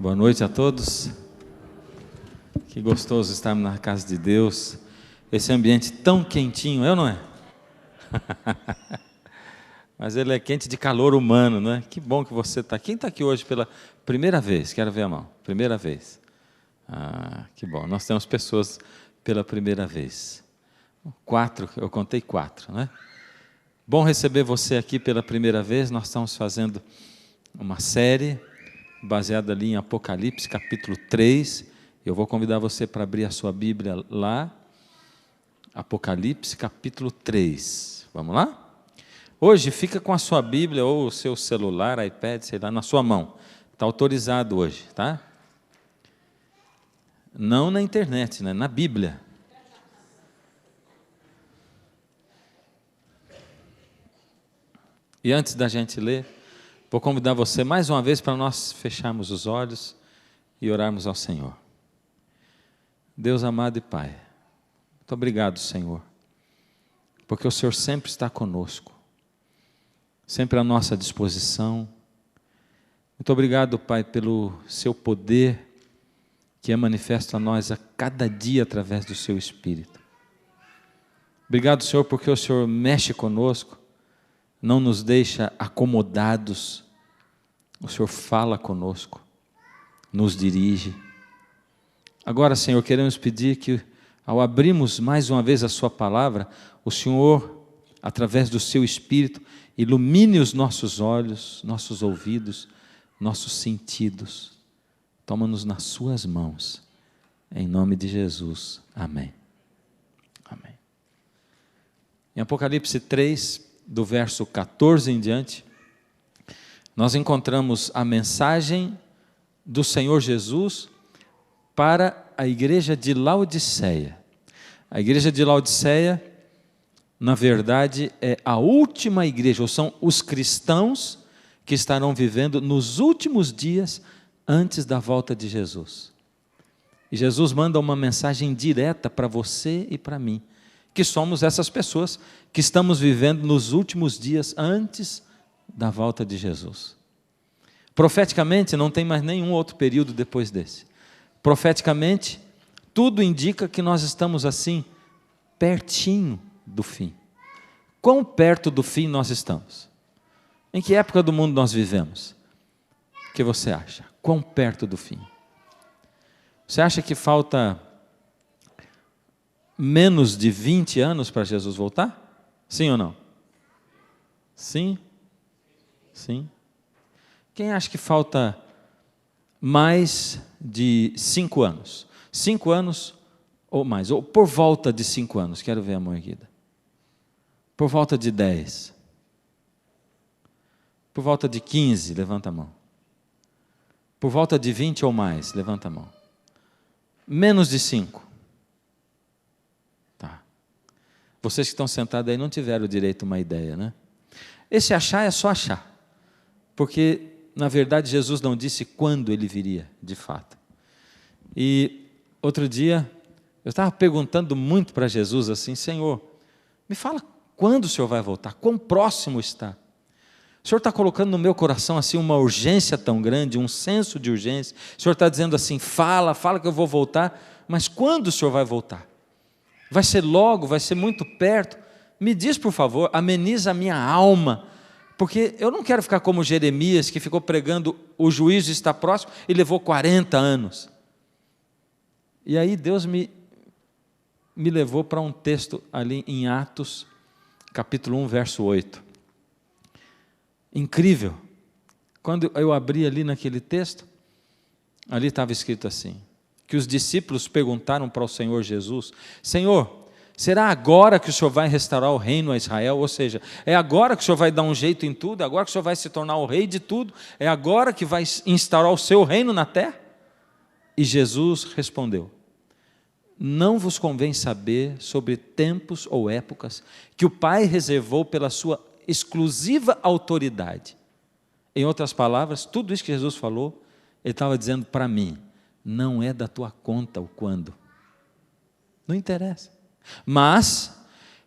Boa noite a todos. Que gostoso estarmos na casa de Deus. Esse ambiente tão quentinho, é ou não é? Mas ele é quente de calor humano, não é? Que bom que você está. Quem está aqui hoje pela primeira vez? Quero ver a mão. Primeira vez. Que bom. Nós temos pessoas pela primeira vez. 4, eu contei 4, né? Bom receber você aqui pela primeira vez. Nós estamos fazendo uma série baseada ali em Apocalipse, capítulo 3. Eu vou convidar você para abrir a sua Bíblia lá. Apocalipse, capítulo 3. Vamos lá? Hoje, fica com a sua Bíblia ou o seu celular, iPad, sei lá, na sua mão. Está autorizado hoje, tá? Não na internet, né? Na Bíblia. E antes da gente ler, vou convidar você mais uma vez para nós fecharmos os olhos e orarmos ao Senhor. Deus amado e Pai, muito obrigado, Senhor, porque o Senhor sempre está conosco, sempre à nossa disposição. Muito obrigado, Pai, pelo seu poder que é manifesto a nós a cada dia através do seu Espírito. Obrigado, Senhor, porque o Senhor mexe conosco, não nos deixa acomodados. O Senhor fala conosco, nos dirige. Agora, Senhor, queremos pedir que, ao abrirmos mais uma vez a sua palavra, o Senhor, através do seu Espírito, ilumine os nossos olhos, nossos ouvidos, nossos sentidos. Toma-nos nas suas mãos, em nome de Jesus. Amém. Amém. Em Apocalipse 3, do verso 14 em diante, nós encontramos a mensagem do Senhor Jesus para a igreja de Laodiceia. A igreja de Laodiceia, na verdade, é a última igreja, ou são os cristãos que estarão vivendo nos últimos dias antes da volta de Jesus. E Jesus manda uma mensagem direta para você e para mim, que somos essas pessoas que estamos vivendo nos últimos dias antes da volta de Jesus. Profeticamente, não tem mais nenhum outro período depois desse. Profeticamente, tudo indica que nós estamos assim, pertinho do fim. Quão perto do fim nós estamos? Em que época do mundo nós vivemos? O que você acha? Quão perto do fim? Você acha que falta menos de 20 anos para Jesus voltar? Sim ou não? Sim? Sim. Quem acha que falta mais de 5 anos? 5 anos ou mais, ou por volta de 5 anos, quero ver a mão erguida. Por volta de 10. Por volta de 15, levanta a mão. Por volta de 20 ou mais, levanta a mão. Menos de 5. Tá. Vocês que estão sentados aí não tiveram direito a uma ideia, né? Esse achar é só achar. Porque, na verdade, Jesus não disse quando ele viria, de fato. E outro dia, eu estava perguntando muito para Jesus assim, Senhor, me fala quando o Senhor vai voltar, quão próximo está. O Senhor está colocando no meu coração assim uma urgência tão grande, um senso de urgência. O Senhor está dizendo assim, fala que eu vou voltar, mas quando o Senhor vai voltar? Vai ser logo, vai ser muito perto? Me diz, por favor, ameniza a minha alma, porque eu não quero ficar como Jeremias, que ficou pregando o juízo está próximo e levou 40 anos. E aí Deus me levou para um texto ali em Atos, capítulo 1, verso 8. Incrível. Quando eu abri ali naquele texto, ali estava escrito assim, que os discípulos perguntaram para o Senhor Jesus, Senhor, será agora que o Senhor vai restaurar o reino a Israel? Ou seja, é agora que o Senhor vai dar um jeito em tudo? É agora que o Senhor vai se tornar o rei de tudo? É agora que vai instaurar o seu reino na terra? E Jesus respondeu, não vos convém saber sobre tempos ou épocas que o Pai reservou pela sua exclusiva autoridade. Em outras palavras, tudo isso que Jesus falou, ele estava dizendo para mim, não é da tua conta o quando. Não interessa. Mas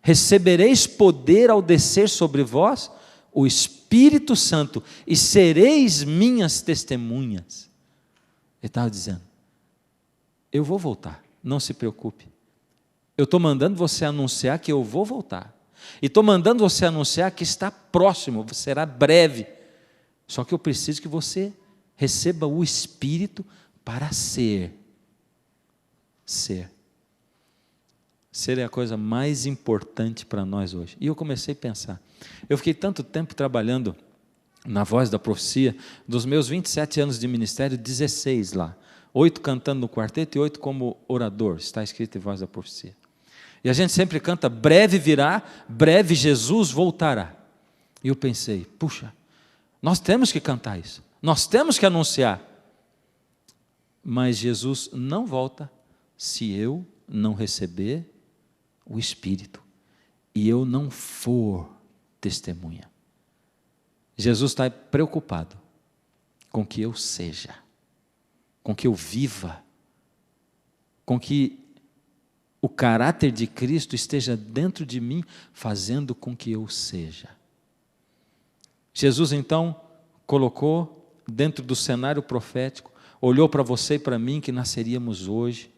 recebereis poder ao descer sobre vós o Espírito Santo e sereis minhas testemunhas. Ele estava dizendo: eu vou voltar, não se preocupe. Eu estou mandando você anunciar que eu vou voltar. E estou mandando você anunciar que está próximo, será breve. Só que eu preciso que você receba o Espírito para ser. Ser. Ser é a coisa mais importante para nós hoje. E eu comecei a pensar. Eu fiquei tanto tempo trabalhando na Voz da Profecia, dos meus 27 anos de ministério, 16 lá. 8 cantando no quarteto e 8 como orador, está escrito em Voz da Profecia. E a gente sempre canta: breve virá, breve Jesus voltará. E eu pensei: puxa, nós temos que cantar isso, nós temos que anunciar. Mas Jesus não volta se eu não receber o Espírito e eu não for testemunha. Jesus está preocupado com que eu seja, com que eu viva, com que o caráter de Cristo esteja dentro de mim, fazendo com que eu seja. Jesus então colocou dentro do cenário profético, olhou para você e para mim que nasceríamos hoje,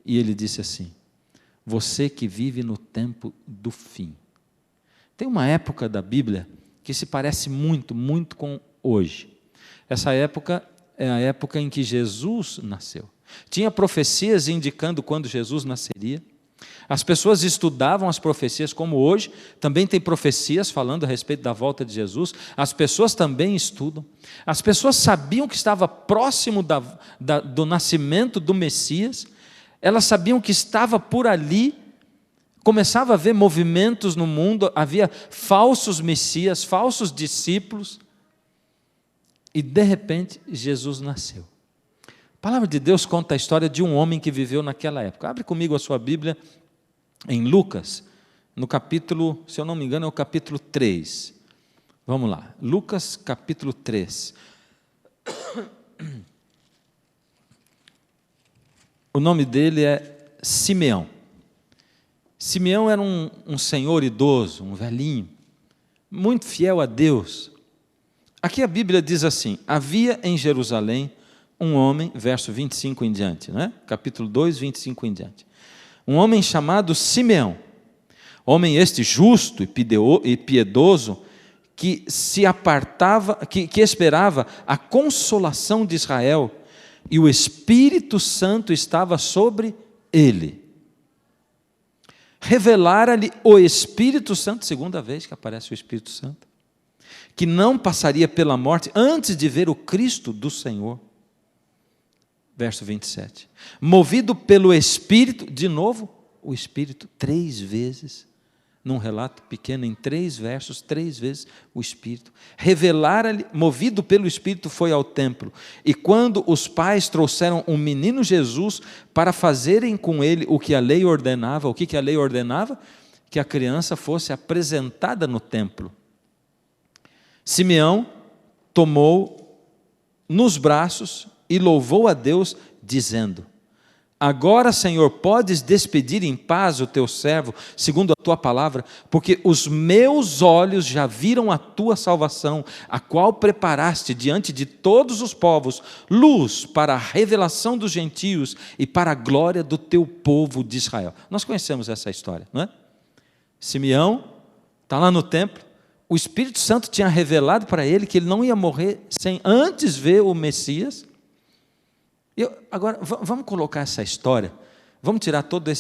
e ele disse assim: você que vive no tempo do fim. Tem uma época da Bíblia que se parece muito, muito com hoje. Essa época é a época em que Jesus nasceu. Tinha profecias indicando quando Jesus nasceria. As pessoas estudavam as profecias, como hoje, também tem profecias falando a respeito da volta de Jesus. As pessoas também estudam. As pessoas sabiam que estava próximo do nascimento do Messias. Elas sabiam que estava por ali. Começava a haver movimentos no mundo, havia falsos messias, falsos discípulos. E de repente, Jesus nasceu. A palavra de Deus conta a história de um homem que viveu naquela época. Abre comigo a sua Bíblia em Lucas, no capítulo, se eu não me engano, é o capítulo 3. Vamos lá, Lucas capítulo 3. O nome dele é Simeão. Simeão era um senhor idoso, um velhinho, muito fiel a Deus. Aqui a Bíblia diz assim: havia em Jerusalém um homem, verso 25 em diante, né? Capítulo 2, 25 em diante. Um homem chamado Simeão, homem este justo e piedoso, que se apartava, que esperava a consolação de Israel, e o Espírito Santo estava sobre ele. Revelara-lhe o Espírito Santo, segunda vez que aparece o Espírito Santo, que não passaria pela morte antes de ver o Cristo do Senhor. Verso 27. Movido pelo Espírito, de novo, o Espírito, 3 vezes, num relato pequeno, em 3 versos, 3 vezes o Espírito. Revelara-lhe, movido pelo Espírito, foi ao templo. E quando os pais trouxeram um menino Jesus para fazerem com ele o que a lei ordenava, o que a lei ordenava? Que a criança fosse apresentada no templo. Simeão tomou nos braços e louvou a Deus, dizendo: agora, Senhor, podes despedir em paz o teu servo, segundo a tua palavra, porque os meus olhos já viram a tua salvação, a qual preparaste diante de todos os povos, luz para a revelação dos gentios e para a glória do teu povo de Israel. Nós conhecemos essa história, não é? Simeão está lá no templo, o Espírito Santo tinha revelado para ele que ele não ia morrer sem antes ver o Messias. Agora, vamos colocar essa história, vamos tirar toda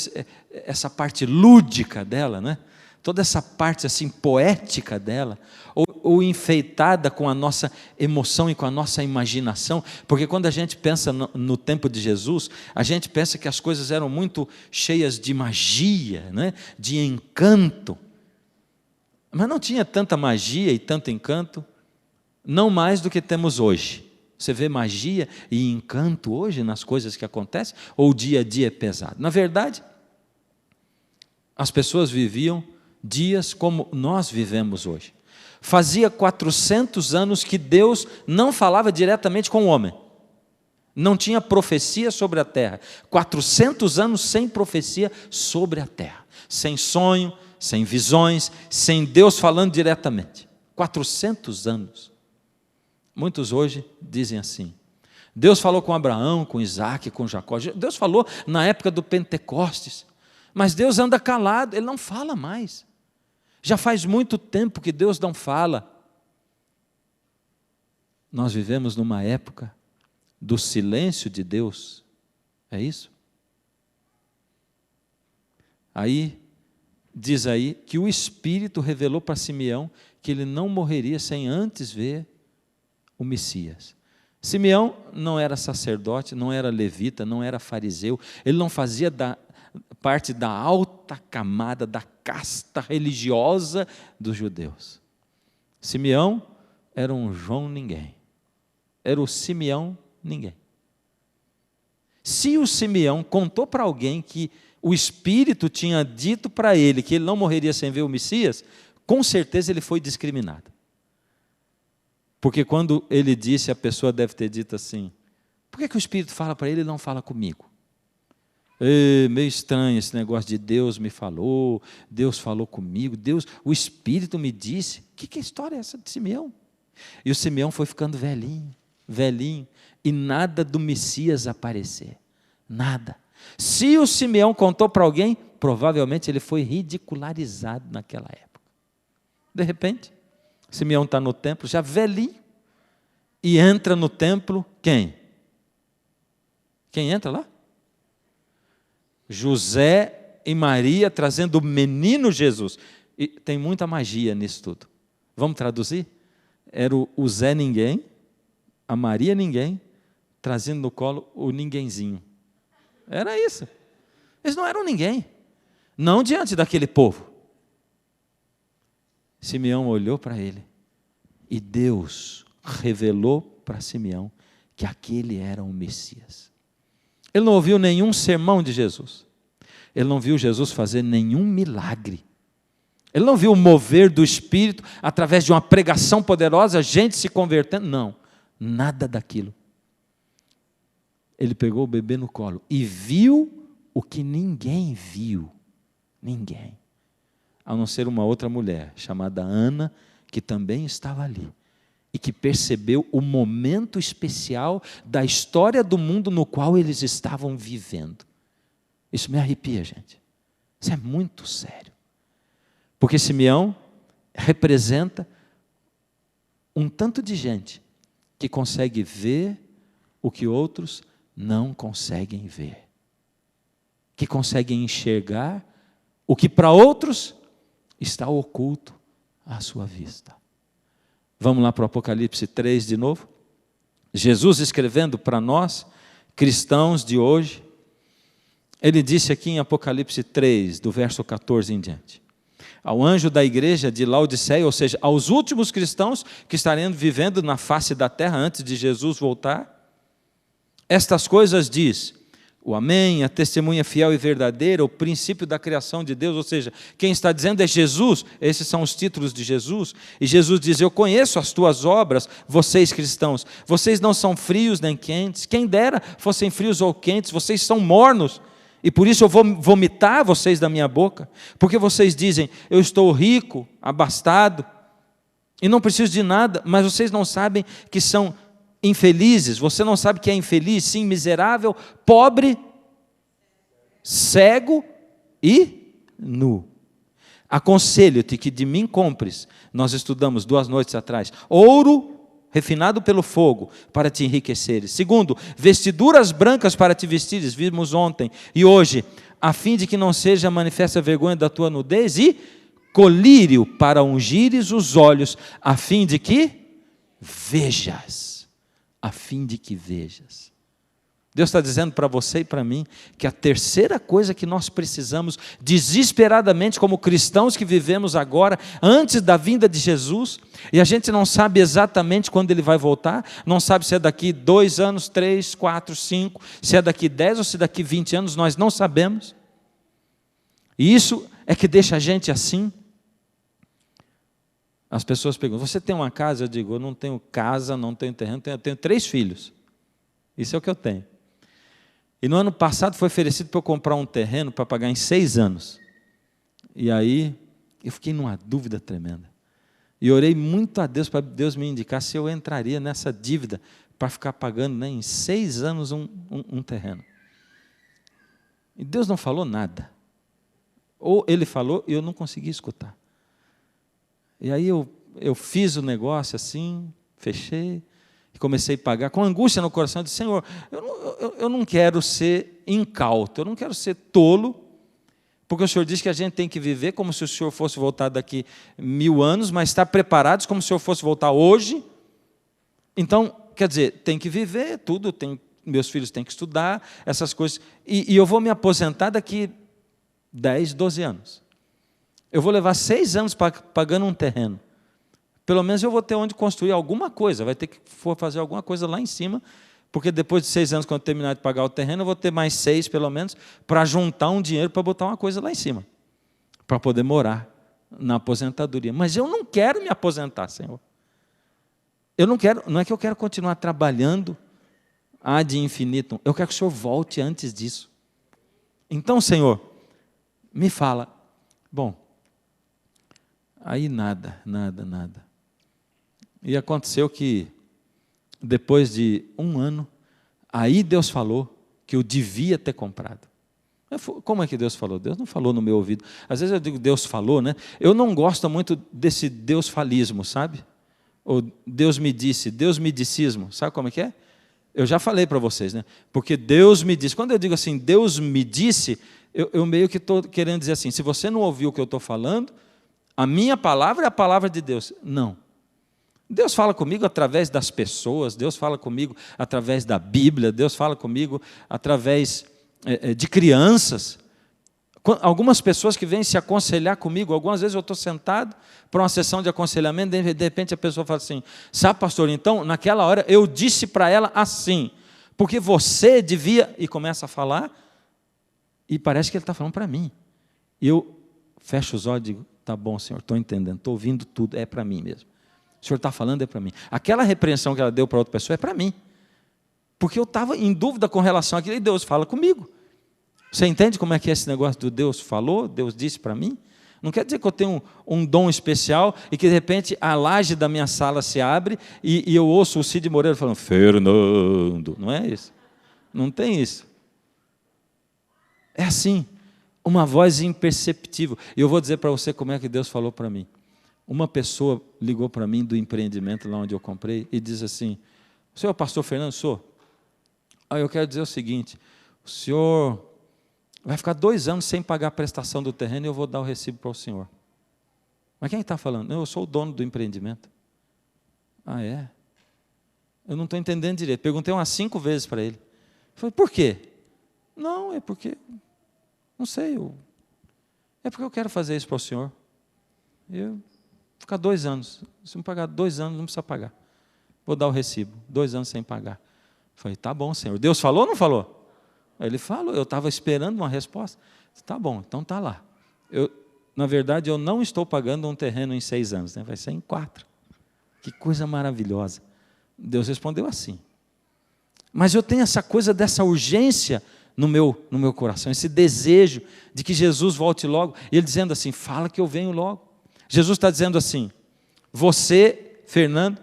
essa parte lúdica dela, né? Toda essa parte assim poética dela, ou enfeitada com a nossa emoção e com a nossa imaginação, porque quando a gente pensa no tempo de Jesus, a gente pensa que as coisas eram muito cheias de magia, né? De encanto, mas não tinha tanta magia e tanto encanto, não mais do que temos hoje. Você vê magia e encanto hoje nas coisas que acontecem, ou o dia a dia é pesado? Na verdade, as pessoas viviam dias como nós vivemos hoje. Fazia 400 anos que Deus não falava diretamente com o homem. Não tinha profecia sobre a terra. 400 anos sem profecia sobre a terra. Sem sonho, sem visões, sem Deus falando diretamente. 400 anos. Muitos hoje dizem assim: Deus falou com Abraão, com Isaac, com Jacó. Deus falou na época do Pentecostes. Mas Deus anda calado, Ele não fala mais. Já faz muito tempo que Deus não fala. Nós vivemos numa época do silêncio de Deus. É isso? Aí, diz aí que o Espírito revelou para Simeão que ele não morreria sem antes ver o Messias. Simeão não era sacerdote, não era levita, não era fariseu, ele não fazia parte da alta camada, da casta religiosa dos judeus. Simeão era um João ninguém, era o Simeão ninguém. Se o Simeão contou para alguém que o Espírito tinha dito para ele que ele não morreria sem ver o Messias, com certeza ele foi discriminado. Porque quando ele disse, a pessoa deve ter dito assim: por que o Espírito fala para ele e não fala comigo? Meio estranho esse negócio de Deus me falou, Deus falou comigo, o Espírito me disse. Que história é essa de Simeão? E o Simeão foi ficando velhinho, velhinho, e nada do Messias aparecer, nada. Se o Simeão contou para alguém, provavelmente ele foi ridicularizado naquela época. De repente, Simeão está no templo, já velhinho, e entra no templo quem? Quem entra lá? José e Maria trazendo o menino Jesus. E tem muita magia nisso tudo. Vamos traduzir? Era o Zé Ninguém, a Maria Ninguém, trazendo no colo o ninguémzinho. Era isso. Eles não eram ninguém. Não diante daquele povo. Simeão olhou para ele e Deus revelou para Simeão que aquele era o Messias. Ele não ouviu nenhum sermão de Jesus. Ele não viu Jesus fazer nenhum milagre. Ele não viu o mover do Espírito através de uma pregação poderosa, gente se convertendo. Não, nada daquilo. Ele pegou o bebê no colo e viu o que ninguém viu. Ninguém. A não ser uma outra mulher, chamada Ana, que também estava ali. E que percebeu o momento especial da história do mundo no qual eles estavam vivendo. Isso me arrepia, gente. Isso é muito sério. Porque Simeão representa um tanto de gente que consegue ver o que outros não conseguem ver. Que conseguem enxergar o que para outros está oculto à sua vista. Vamos lá para o Apocalipse 3 de novo. Jesus escrevendo para nós, cristãos de hoje, ele disse aqui em Apocalipse 3, do verso 14 em diante: ao anjo da igreja de Laodiceia, ou seja, aos últimos cristãos que estariam vivendo na face da terra antes de Jesus voltar, estas coisas diz o Amém, a testemunha fiel e verdadeira, o princípio da criação de Deus, ou seja, quem está dizendo é Jesus, esses são os títulos de Jesus, e Jesus diz: eu conheço as tuas obras, vocês cristãos, vocês não são frios nem quentes, quem dera fossem frios ou quentes, vocês são mornos, e por isso eu vou vomitar vocês da minha boca, porque vocês dizem: eu estou rico, abastado, e não preciso de nada, mas vocês não sabem que são infelizes. Você não sabe que é infeliz? Sim, miserável, pobre, cego e nu. Aconselho-te que de mim compres, nós estudamos 2 noites atrás, ouro refinado pelo fogo, para te enriqueceres. Segundo, vestiduras brancas para te vestires, vimos ontem e hoje, a fim de que não seja manifesta a vergonha da tua nudez, e colírio para ungires os olhos, a fim de que vejas. A fim de que vejas. Deus está dizendo para você e para mim que a terceira coisa que nós precisamos desesperadamente como cristãos que vivemos agora, antes da vinda de Jesus, e a gente não sabe exatamente quando Ele vai voltar, não sabe se é daqui 2 anos, 3, 4, 5, se é daqui 10 ou se é daqui 20 anos, nós não sabemos. E isso é que deixa a gente assim. As pessoas perguntam: você tem uma casa? Eu digo: eu não tenho casa, não tenho terreno, eu tenho 3 filhos. Isso é o que eu tenho. E no ano passado foi oferecido para eu comprar um terreno para pagar em 6 anos. E aí eu fiquei numa dúvida tremenda. E orei muito a Deus para Deus me indicar se eu entraria nessa dívida para ficar pagando, né, em 6 anos um terreno. E Deus não falou nada. Ou Ele falou e eu não consegui escutar. E aí eu fiz o negócio assim, fechei, e comecei a pagar, com angústia no coração, eu disse: Senhor, eu não quero ser incauto, eu não quero ser tolo, porque o Senhor diz que a gente tem que viver como se o Senhor fosse voltar daqui 1000 anos, mas estar preparados como se o Senhor fosse voltar hoje. Então, quer dizer, tem que viver tudo, meus filhos têm que estudar, essas coisas, e eu vou me aposentar daqui 10, 12 anos. Eu vou levar 6 anos pagando um terreno. Pelo menos eu vou ter onde construir alguma coisa, vai ter que fazer alguma coisa lá em cima, porque depois de 6 anos, quando eu terminar de pagar o terreno, eu vou ter mais 6, pelo menos, para juntar um dinheiro para botar uma coisa lá em cima, para poder morar na aposentadoria. Mas eu não quero me aposentar, Senhor. Eu não quero, não é que eu quero continuar trabalhando ad infinitum, eu quero que o Senhor volte antes disso. Então, Senhor, me fala. Bom, aí nada. E aconteceu que, depois de 1 ano, aí Deus falou que eu devia ter comprado. Como é que Deus falou? Deus não falou no meu ouvido. Às vezes eu digo Deus falou, né? Eu não gosto muito desse Deus falismo, sabe? Ou Deus me disse, Deus me dicismo. Sabe como é que é? Eu já falei para vocês, né? Porque Deus me disse. Quando eu digo assim, Deus me disse, eu meio que estou querendo dizer assim, se você não ouviu o que eu estou falando, a minha palavra é a palavra de Deus. Não. Deus fala comigo através das pessoas, Deus fala comigo através da Bíblia, Deus fala comigo através de crianças. Algumas pessoas que vêm se aconselhar comigo, algumas vezes eu estou sentado para uma sessão de aconselhamento, de repente a pessoa fala assim: sabe, pastor, então, naquela hora eu disse para ela assim, porque você devia, e começa a falar, e parece que ele está falando para mim. E eu fecho os olhos e digo: tá bom, Senhor, estou entendendo, estou ouvindo tudo, é para mim mesmo. O Senhor está falando, é para mim. Aquela repreensão que ela deu para outra pessoa é para mim. Porque eu estava em dúvida com relação àquilo, e Deus fala comigo. Você entende como é que é esse negócio do Deus falou, Deus disse para mim? Não quer dizer que eu tenho um dom especial e que de repente a laje da minha sala se abre e eu ouço o Cid Moreira falando: Fernando. Não é isso. Não tem isso. É assim, uma voz imperceptível. E eu vou dizer para você como é que Deus falou para mim. Uma pessoa ligou para mim do empreendimento lá onde eu comprei e diz assim: o senhor é o pastor Fernando? Sou. Aí eu quero dizer o seguinte: o senhor vai ficar 2 anos sem pagar a prestação do terreno e eu vou dar o recibo para o senhor. Mas quem está falando? Eu sou o dono do empreendimento. Ah, é? Eu não estou entendendo direito. Perguntei umas 5 vezes para ele. Falei: por quê? Não, é porque, não sei, é porque eu quero fazer isso para o senhor. Eu ficar 2 anos. Se me pagar 2 anos, não precisa pagar. Vou dar o recibo. 2 anos sem pagar. Falei: tá bom, Senhor. Deus falou ou não falou? Ele falou. Eu estava esperando uma resposta. Tá bom, então tá lá. Na verdade, eu não estou pagando um terreno em 6 anos, né? Vai ser em 4. Que coisa maravilhosa. Deus respondeu assim. Mas eu tenho essa coisa dessa urgência no meu coração, esse desejo de que Jesus volte logo. E ele dizendo assim: fala que eu venho logo. Jesus está dizendo assim: você, Fernando,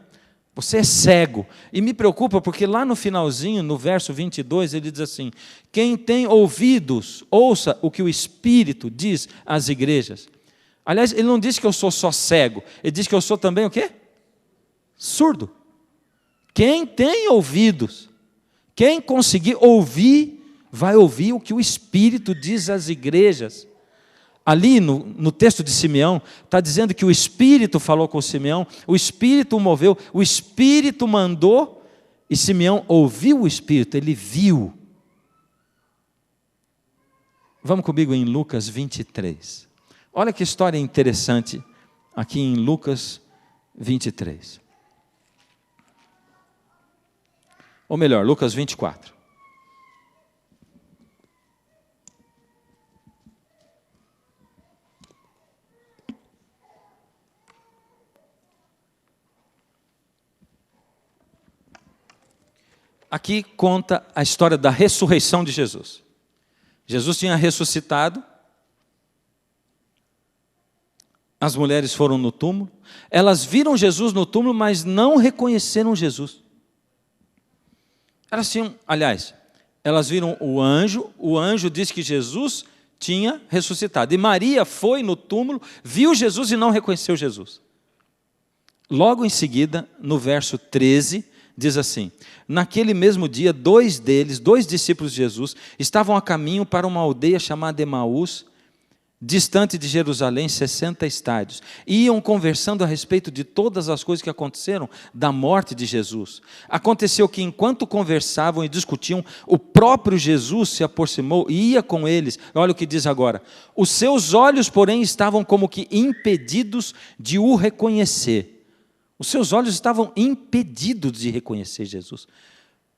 você é cego. E me preocupa porque lá no finalzinho, no verso 22, ele diz assim: quem tem ouvidos, ouça o que o Espírito diz às igrejas. Aliás, ele não diz que eu sou só cego, ele diz que eu sou também o quê? Surdo. Quem tem ouvidos, quem conseguir ouvir, vai ouvir o que o Espírito diz às igrejas. Ali no texto de Simeão, está dizendo que o Espírito falou com Simeão, o Espírito o moveu, o Espírito mandou, e Simeão ouviu o Espírito, ele viu. Vamos comigo em Lucas 23. Olha que história interessante aqui em Lucas 23. Ou melhor, Lucas 24. Aqui conta a história da ressurreição de Jesus. Jesus tinha ressuscitado, as mulheres foram no túmulo, elas viram Jesus no túmulo, mas não reconheceram Jesus. Elas tinham, aliás, elas viram o anjo disse que Jesus tinha ressuscitado. E Maria foi no túmulo, viu Jesus e não reconheceu Jesus. Logo em seguida, no verso 13, diz assim: naquele mesmo dia, dois discípulos de Jesus, estavam a caminho para uma aldeia chamada Emaús, distante de Jerusalém, 60 estádios. Iam conversando a respeito de todas as coisas que aconteceram da morte de Jesus. Aconteceu que, enquanto conversavam e discutiam, o próprio Jesus se aproximou e ia com eles. Olha o que diz agora: os seus olhos, porém, estavam como que impedidos de o reconhecer. Os seus olhos estavam impedidos de reconhecer Jesus.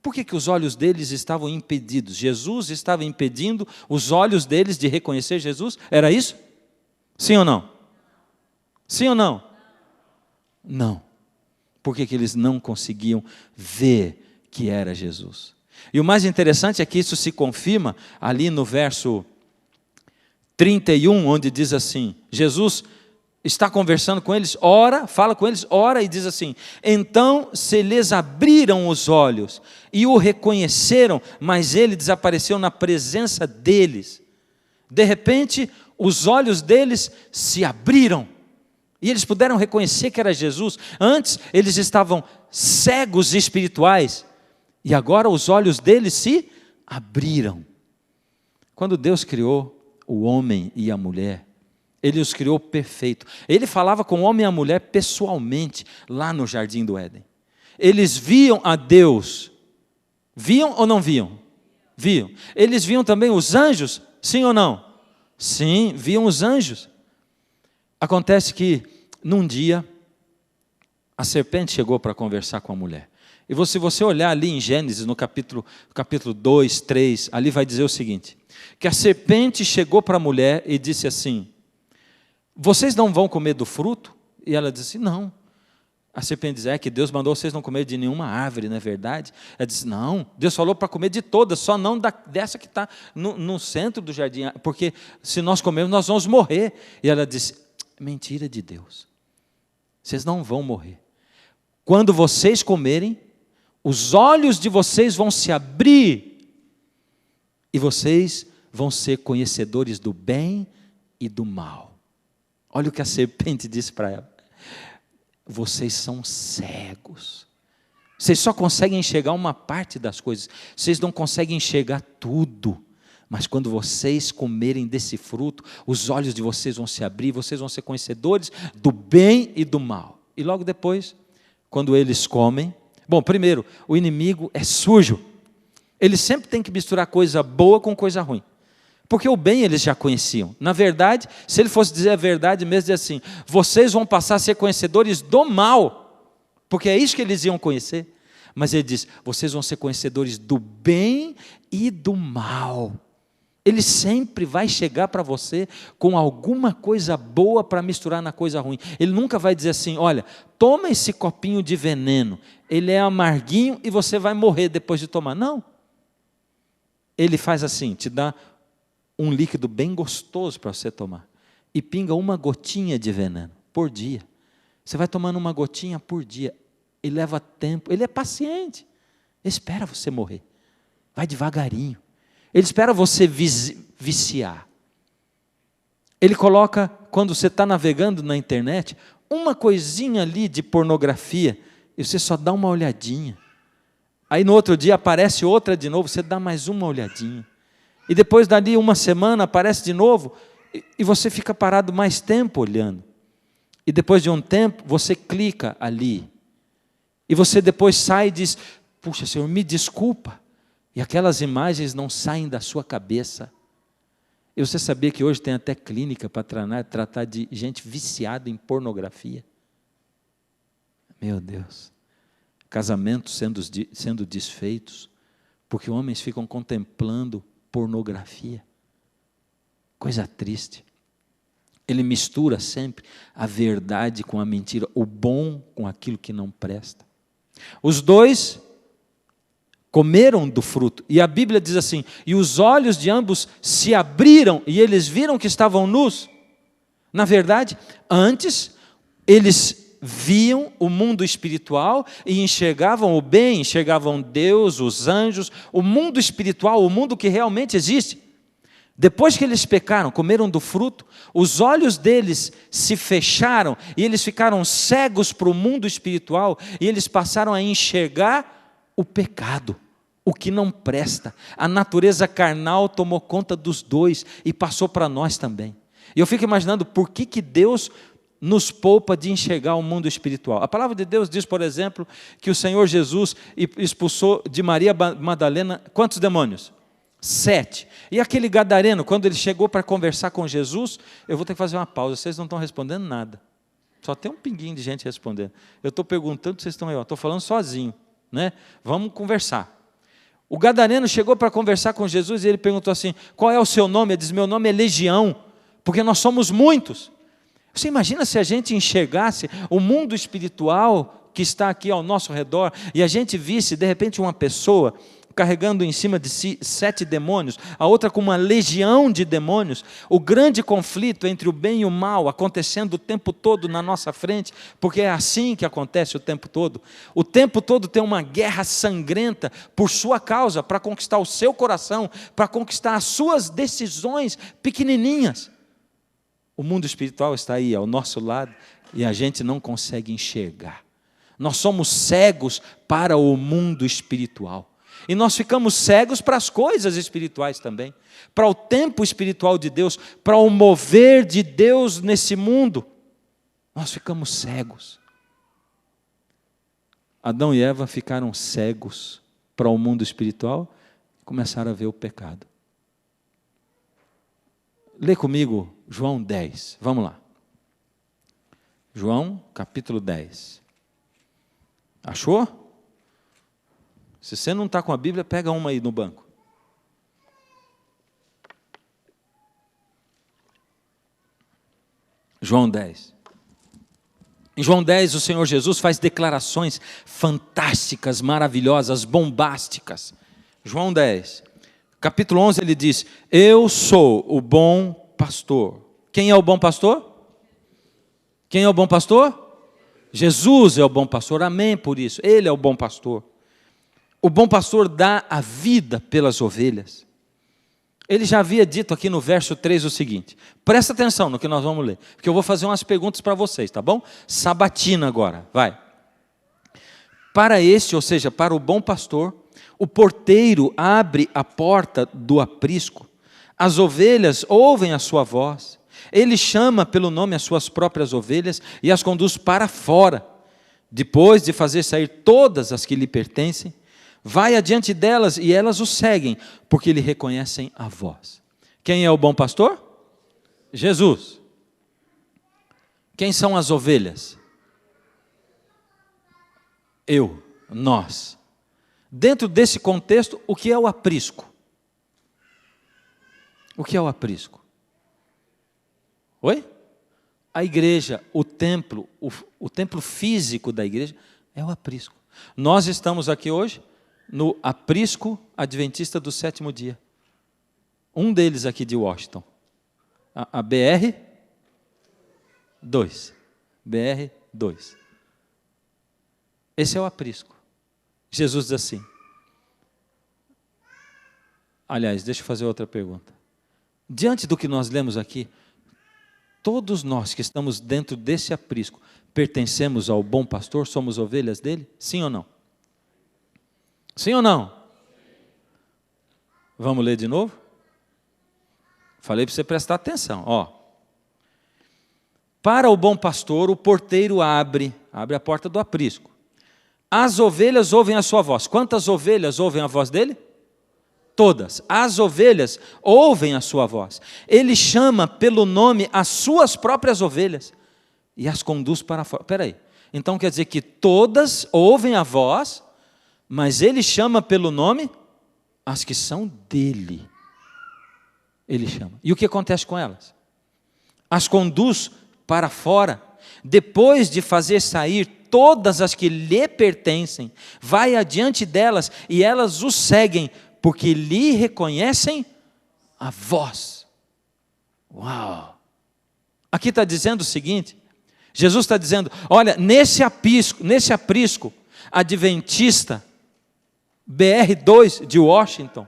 Por que os olhos deles estavam impedidos? Jesus estava impedindo os olhos deles de reconhecer Jesus? Era isso? Sim ou não? Sim ou não? Não. Por que eles não conseguiam ver que era Jesus? E o mais interessante é que isso se confirma ali no verso 31, onde diz assim: Jesus está conversando com eles, ora, fala com eles, ora, e diz assim: então se lhes abriram os olhos e o reconheceram, mas ele desapareceu na presença deles. De repente, os olhos deles se abriram e eles puderam reconhecer que era Jesus. Antes, eles estavam cegos espirituais e agora os olhos deles se abriram. Quando Deus criou o homem e a mulher, Ele os criou perfeito. Ele falava com o homem e a mulher pessoalmente, lá no Jardim do Éden. Eles viam a Deus. Viam ou não viam? Viam. Eles viam também os anjos? Sim ou não? Sim, viam os anjos. Acontece que, num dia, a serpente chegou para conversar com a mulher. E se você olhar ali em Gênesis, no capítulo 2, 3, ali vai dizer o seguinte: que a serpente chegou para a mulher e disse assim: vocês não vão comer do fruto? E ela disse: não. A serpente diz: é que Deus mandou vocês não comer de nenhuma árvore, não é verdade? Ela disse: não, Deus falou para comer de todas, só não dessa que está no centro do jardim, porque se nós comermos nós vamos morrer. E ela disse: mentira de Deus, vocês não vão morrer. Quando vocês comerem, os olhos de vocês vão se abrir e vocês vão ser conhecedores do bem e do mal. Olha o que a serpente disse para ela: vocês são cegos, vocês só conseguem enxergar uma parte das coisas, vocês não conseguem enxergar tudo, mas quando vocês comerem desse fruto, os olhos de vocês vão se abrir, vocês vão ser conhecedores do bem e do mal. E logo depois, quando eles comem, bom, primeiro, o inimigo é sujo, ele sempre tem que misturar coisa boa com coisa ruim. Porque o bem eles já conheciam. Na verdade, se ele fosse dizer a verdade mesmo, dizer assim: vocês vão passar a ser conhecedores do mal, porque é isso que eles iam conhecer. Mas ele diz: vocês vão ser conhecedores do bem e do mal. Ele sempre vai chegar para você com alguma coisa boa para misturar na coisa ruim. Ele nunca vai dizer assim: olha, toma esse copinho de veneno, ele é amarguinho e você vai morrer depois de tomar. Não. Ele faz assim, te dá um líquido bem gostoso para você tomar, e pinga uma gotinha de veneno por dia. Você vai tomando uma gotinha por dia, e leva tempo. Ele é paciente, ele espera você morrer, vai devagarinho, ele espera você viciar. Ele coloca, quando você está navegando na internet, uma coisinha ali de pornografia, e você só dá uma olhadinha, aí no outro dia aparece outra de novo, você dá mais uma olhadinha, e depois dali uma semana aparece de novo, e você fica parado mais tempo olhando. E depois de um tempo, você clica ali. E você depois sai e diz: puxa, Senhor, me desculpa. E aquelas imagens não saem da sua cabeça. E você sabia que hoje tem até clínica para tratar de gente viciada em pornografia? Meu Deus. Casamentos sendo desfeitos, porque homens ficam contemplando pornografia. Coisa triste. Ele mistura sempre a verdade com a mentira, o bom com aquilo que não presta. Os dois comeram do fruto, e a Bíblia diz assim: e os olhos de ambos se abriram, e eles viram que estavam nus. Na verdade, antes, eles viam o mundo espiritual e enxergavam o bem, enxergavam Deus, os anjos, o mundo espiritual, o mundo que realmente existe. Depois que eles pecaram, comeram do fruto, os olhos deles se fecharam e eles ficaram cegos para o mundo espiritual e eles passaram a enxergar o pecado, o que não presta. A natureza carnal tomou conta dos dois e passou para nós também. E eu fico imaginando por que Deus nos poupa de enxergar o mundo espiritual. A palavra de Deus diz, por exemplo, que o Senhor Jesus expulsou de Maria Madalena quantos demônios? 7. E aquele gadareno, quando ele chegou para conversar com Jesus, eu vou ter que fazer uma pausa, vocês não estão respondendo nada. Só tem um pinguinho de gente respondendo. Eu estou perguntando, vocês estão aí, estou falando sozinho, né? Vamos conversar. O gadareno chegou para conversar com Jesus e ele perguntou assim, qual é o seu nome? Ele diz, meu nome é Legião, porque nós somos muitos. Você imagina se a gente enxergasse o mundo espiritual que está aqui ao nosso redor e a gente visse de repente uma pessoa carregando em cima de si 7 demônios, a outra com uma legião de demônios, o grande conflito entre o bem e o mal acontecendo o tempo todo na nossa frente, porque é assim que acontece o tempo todo tem uma guerra sangrenta por sua causa, para conquistar o seu coração, para conquistar as suas decisões pequenininhas. O mundo espiritual está aí ao nosso lado e a gente não consegue enxergar. Nós somos cegos para o mundo espiritual. E nós ficamos cegos para as coisas espirituais também, para o tempo espiritual de Deus, para o mover de Deus nesse mundo. Nós ficamos cegos. Adão e Eva ficaram cegos para o mundo espiritual e começaram a ver o pecado. Lê comigo João 10, vamos lá. João capítulo 10. Achou? Se você não está com a Bíblia, pega uma aí no banco. João 10. Em João 10, o Senhor Jesus faz declarações fantásticas, maravilhosas, bombásticas. João 10, capítulo 11, ele diz, eu sou o bom pastor. Quem é o bom pastor? Quem é o bom pastor? Jesus é o bom pastor, amém por isso, Ele é o bom pastor. O bom pastor dá a vida pelas ovelhas. Ele já havia dito aqui no verso 3 o seguinte, presta atenção no que nós vamos ler, porque eu vou fazer umas perguntas para vocês, tá bom? Sabatina agora, vai. Para este, ou seja, para o bom pastor, o porteiro abre a porta do aprisco, as ovelhas ouvem a sua voz, ele chama pelo nome as suas próprias ovelhas e as conduz para fora, depois de fazer sair todas as que lhe pertencem, vai adiante delas e elas o seguem, porque lhe reconhecem a voz. Quem é o bom pastor? Jesus. Quem são as ovelhas? Eu, nós. Dentro desse contexto, o que é o aprisco? O que é o aprisco? Oi? A igreja, o templo físico da igreja é o aprisco. Nós estamos aqui hoje no aprisco adventista do 7º dia. Um deles aqui de Washington. A BR 2. BR 2. Esse é o aprisco. Jesus diz assim. Aliás, deixa eu fazer outra pergunta. Diante do que nós lemos aqui, todos nós que estamos dentro desse aprisco, pertencemos ao bom pastor, somos ovelhas dele? Sim ou não? Sim ou não? Vamos ler de novo? Falei para você prestar atenção. Ó. Para o bom pastor, o porteiro abre a porta do aprisco. As ovelhas ouvem a sua voz. Quantas ovelhas ouvem a voz dele? Todas. As ovelhas ouvem a sua voz. Ele chama pelo nome as suas próprias ovelhas e as conduz para fora. Espera aí. Então quer dizer que todas ouvem a voz, mas ele chama pelo nome as que são dele. Ele chama. E o que acontece com elas? As conduz para fora. Depois de fazer sair todas as que lhe pertencem, vai adiante delas e elas o seguem, porque lhe reconhecem a voz. Uau! Aqui está dizendo o seguinte, Jesus está dizendo, olha, nesse aprisco adventista, BR2 de Washington,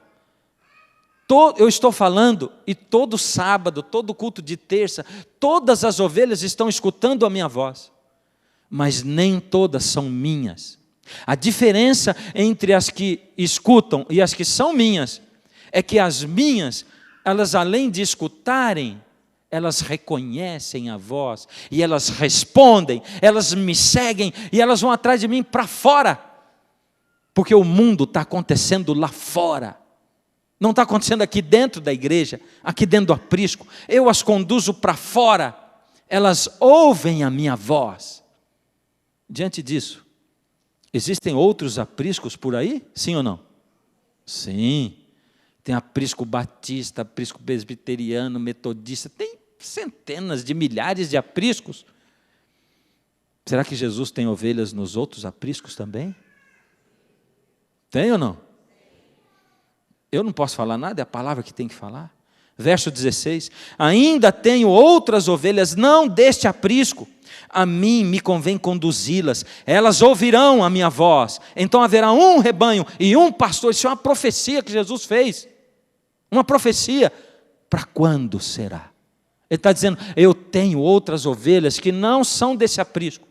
eu estou falando, e todo sábado, todo culto de terça, todas as ovelhas estão escutando a minha voz, mas nem todas são minhas. A diferença entre as que escutam e as que são minhas, é que as minhas, elas além de escutarem, elas reconhecem a voz, e elas respondem, elas me seguem, e elas vão atrás de mim para fora, porque o mundo está acontecendo lá fora, não está acontecendo aqui dentro da igreja, aqui dentro do aprisco. Eu as conduzo para fora, elas ouvem a minha voz. Diante disso, existem outros apriscos por aí? Sim ou não? Sim. Tem aprisco batista, aprisco presbiteriano, metodista, tem centenas de milhares de apriscos. Será que Jesus tem ovelhas nos outros apriscos também? Tem ou não? Eu não posso falar nada, é a palavra que tem que falar. Verso 16, ainda tenho outras ovelhas, não deste aprisco, a mim me convém conduzi-las, elas ouvirão a minha voz, então haverá um rebanho e um pastor. Isso é uma profecia que Jesus fez, uma profecia. Para quando será? Ele está dizendo, eu tenho outras ovelhas que não são desse aprisco.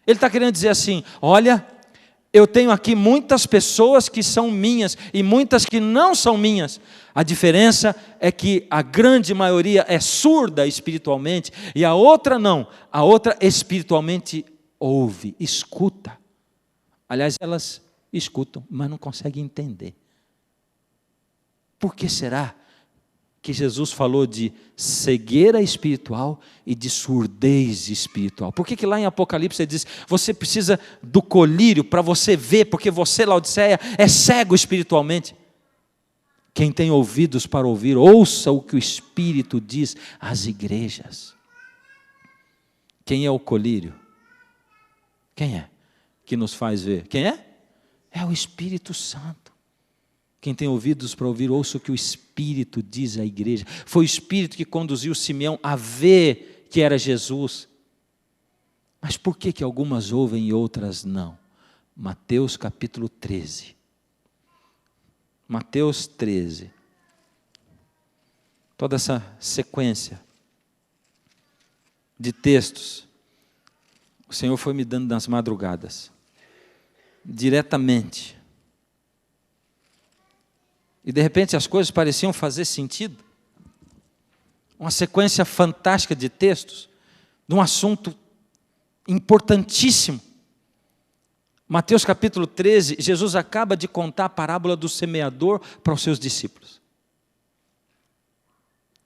Ele está querendo dizer assim, olha, eu tenho aqui muitas pessoas que são minhas e muitas que não são minhas. A diferença é que a grande maioria é surda espiritualmente e a outra não. A outra espiritualmente ouve, escuta. Aliás, elas escutam, mas não conseguem entender. Por que será que Jesus falou de cegueira espiritual e de surdez espiritual? Por que lá em Apocalipse ele diz, você precisa do colírio para você ver, porque você, Laodiceia, é cego espiritualmente? Quem tem ouvidos para ouvir, ouça o que o Espírito diz às igrejas. Quem é o colírio? Quem é que nos faz ver? Quem é? É o Espírito Santo. Quem tem ouvidos para ouvir, ouça o que o Espírito diz à igreja. Foi o Espírito que conduziu Simeão a ver que era Jesus. Mas por que algumas ouvem e outras não? Mateus capítulo 13. Mateus 13. Toda essa sequência de textos, o Senhor foi me dando nas madrugadas, diretamente. E de repente as coisas pareciam fazer sentido. Uma sequência fantástica de textos, de um assunto importantíssimo. Mateus capítulo 13, Jesus acaba de contar a parábola do semeador para os seus discípulos.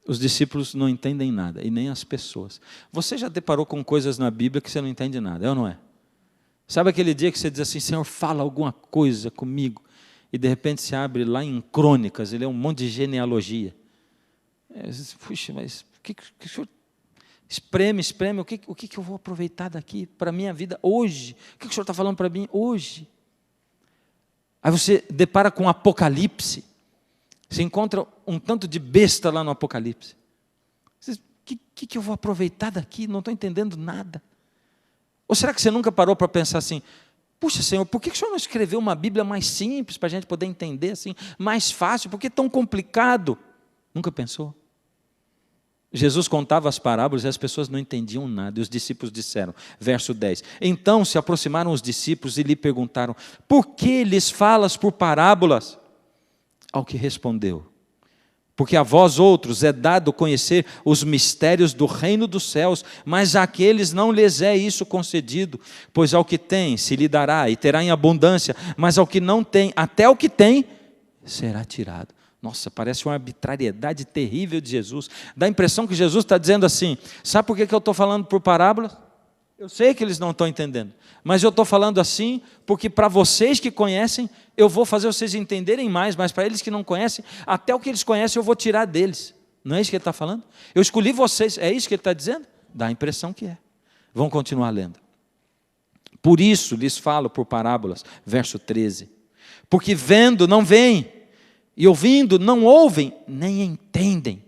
Os discípulos não entendem nada, e nem as pessoas. Você já deparou com coisas na Bíblia que você não entende nada, é ou não é? Sabe aquele dia que você diz assim, Senhor, fala alguma coisa comigo, e de repente se abre lá em Crônicas, ele é um monte de genealogia. Puxa, mas o que o Senhor... Espreme, o que eu vou aproveitar daqui para a minha vida hoje? O que o Senhor está falando para mim hoje? Aí você depara com Apocalipse, você encontra um tanto de besta lá no Apocalipse. O que eu vou aproveitar daqui? Não estou entendendo nada. Ou será que você nunca parou para pensar assim, puxa Senhor, por que o Senhor não escreveu uma Bíblia mais simples para a gente poder entender assim, mais fácil? Por que tão complicado? Nunca pensou? Jesus contava as parábolas e as pessoas não entendiam nada. E os discípulos disseram, verso 10. Então se aproximaram os discípulos e lhe perguntaram, por que lhes falas por parábolas? Ao que respondeu, porque a vós outros é dado conhecer os mistérios do reino dos céus, mas àqueles não lhes é isso concedido. Pois ao que tem se lhe dará e terá em abundância, mas ao que não tem, até o que tem, será tirado. Nossa, parece uma arbitrariedade terrível de Jesus. Dá a impressão que Jesus está dizendo assim, sabe por que eu estou falando por parábolas? Eu sei que eles não estão entendendo, mas eu estou falando assim, porque para vocês que conhecem, eu vou fazer vocês entenderem mais, mas para eles que não conhecem, até o que eles conhecem eu vou tirar deles. Não é isso que ele está falando? Eu escolhi vocês, é isso que ele está dizendo? Dá a impressão que é. Vamos continuar lendo. Por isso lhes falo por parábolas, verso 13. Porque vendo não veem, e ouvindo não ouvem, nem entendem.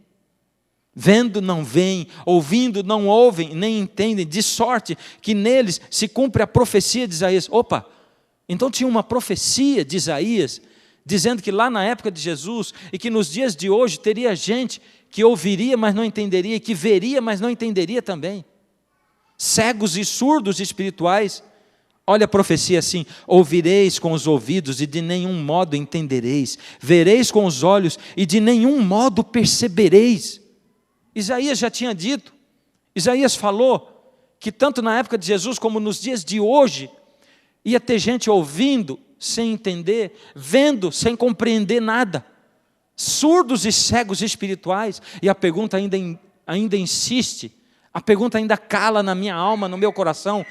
Vendo não veem, ouvindo não ouvem, nem entendem, de sorte que neles se cumpre a profecia de Isaías. Opa, então tinha uma profecia de Isaías, dizendo que lá na época de Jesus, e que nos dias de hoje teria gente que ouviria, mas não entenderia, e que veria, mas não entenderia também. Cegos e surdos espirituais. Olha a profecia assim: ouvireis com os ouvidos e de nenhum modo entendereis, vereis com os olhos e de nenhum modo percebereis. Isaías já tinha dito, Isaías falou que tanto na época de Jesus como nos dias de hoje, ia ter gente ouvindo sem entender, vendo sem compreender nada, surdos e cegos espirituais. E a pergunta ainda insiste, a pergunta ainda cala na minha alma, no meu coração: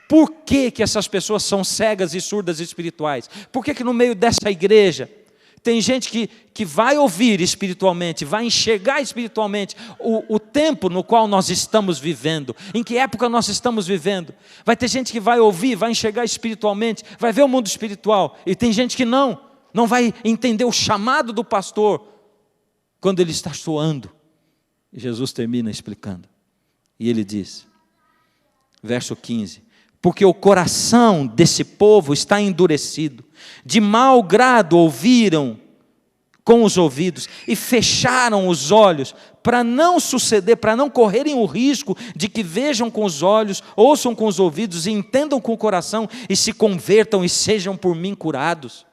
por que essas pessoas são cegas e surdas espirituais? Por que no meio dessa igreja tem gente que vai ouvir espiritualmente, vai enxergar espiritualmente o tempo no qual nós estamos vivendo, em que época nós estamos vivendo? Vai ter gente que vai ouvir, vai enxergar espiritualmente, vai ver o mundo espiritual, e tem gente que não vai entender o chamado do pastor quando ele está soando. E Jesus termina explicando, e ele diz, verso 15: porque o coração desse povo está endurecido, de mau grado ouviram com os ouvidos e fecharam os olhos, para não suceder, para não correrem o risco de que vejam com os olhos, ouçam com os ouvidos e entendam com o coração e se convertam e sejam por mim curados.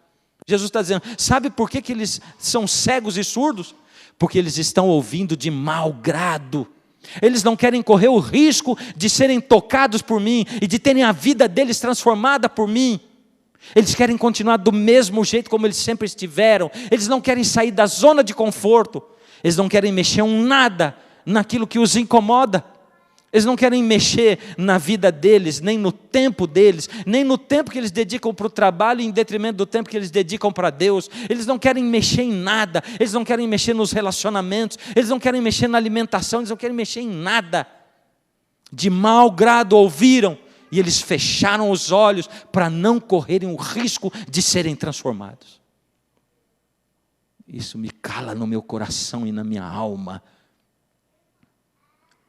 Jesus está dizendo, sabe por que eles são cegos e surdos? Porque eles estão ouvindo de mau grado. Eles não querem correr o risco de serem tocados por mim e de terem a vida deles transformada por mim. Eles querem continuar do mesmo jeito como eles sempre estiveram. Eles não querem sair da zona de conforto. Eles não querem mexer um nada naquilo que os incomoda. Eles não querem mexer na vida deles, nem no tempo deles, nem no tempo que eles dedicam para o trabalho, em detrimento do tempo que eles dedicam para Deus. Eles não querem mexer em nada, eles não querem mexer nos relacionamentos, eles não querem mexer na alimentação, eles não querem mexer em nada. De mau grado ouviram, e eles fecharam os olhos para não correrem o risco de serem transformados. Isso me cala no meu coração e na minha alma,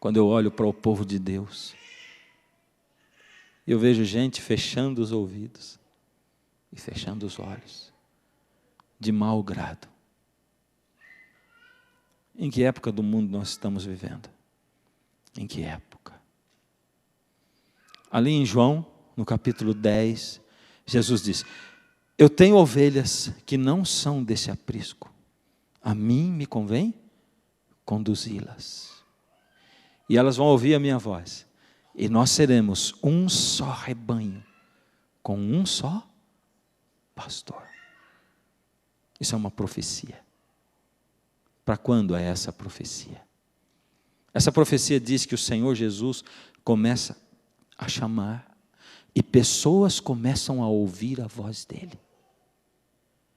quando eu olho para o povo de Deus, eu vejo gente fechando os ouvidos e fechando os olhos, de mau grado. Em que época do mundo nós estamos vivendo? Em que época? Ali em João, no capítulo 10, Jesus diz, eu tenho ovelhas que não são desse aprisco, a mim me convém conduzi-las. E elas vão ouvir a minha voz. E nós seremos um só rebanho, com um só pastor. Isso é uma profecia. Para quando é essa profecia? Essa profecia diz que o Senhor Jesus começa a chamar, e pessoas começam a ouvir a voz dele.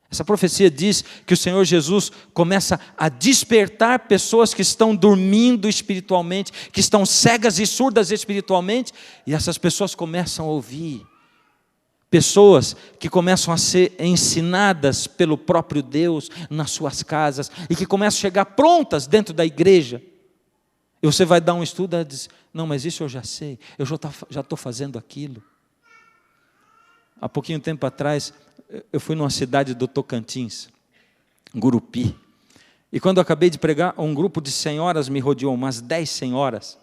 Essa profecia diz que o Senhor Jesus começa a despertar pessoas que estão dormindo espiritualmente, que estão cegas e surdas espiritualmente, e essas pessoas começam a ouvir. Pessoas que começam a ser ensinadas pelo próprio Deus nas suas casas, e que começam a chegar prontas dentro da igreja. E você vai dar um estudo e diz, não, mas isso eu já sei, eu já estou fazendo aquilo. Há pouquinho tempo atrás, eu fui numa cidade do Tocantins, Gurupi, e quando eu acabei de pregar, um grupo de senhoras me rodeou, umas 10 senhoras,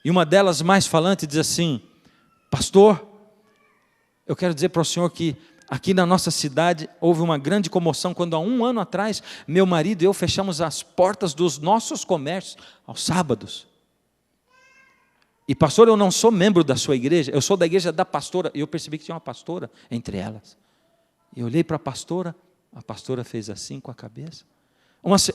e uma delas mais falante diz assim, pastor, eu quero dizer para o senhor que aqui na nossa cidade houve uma grande comoção, quando há 1 ano atrás, meu marido e eu fechamos as portas dos nossos comércios aos sábados. E pastor, eu não sou membro da sua igreja, eu sou da igreja da pastora, e eu percebi que tinha uma pastora entre elas. Eu olhei para a pastora fez assim com a cabeça.